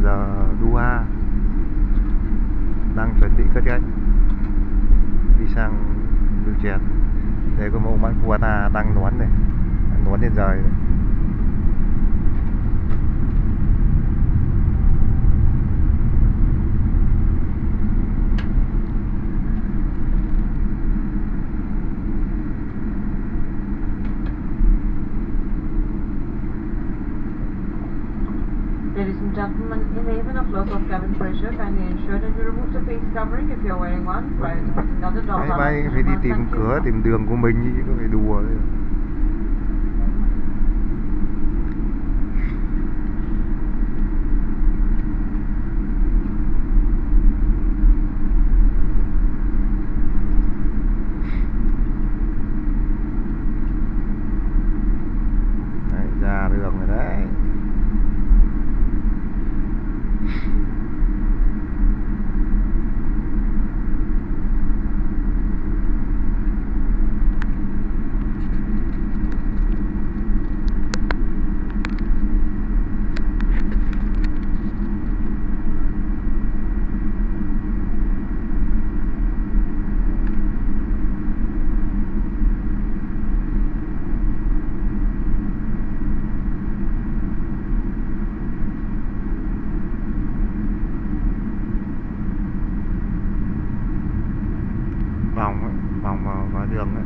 giờ Dua đang chuẩn bị cất cánh đi sang đường chèn. Đây có một bạn Kuata đang nón này, nón lên rời này. Ladies and gentlemen, in the event of loss of cabin pressure, kindly ensure that you remove the face covering if you're wearing one prior to putting on the door Máy bell. bay phải đi tìm cửa, tìm đường của mình chứ có phải đùa đấy. Đấy, ra đường rồi đấy. Vòng ấy, vòng vào đường ấy.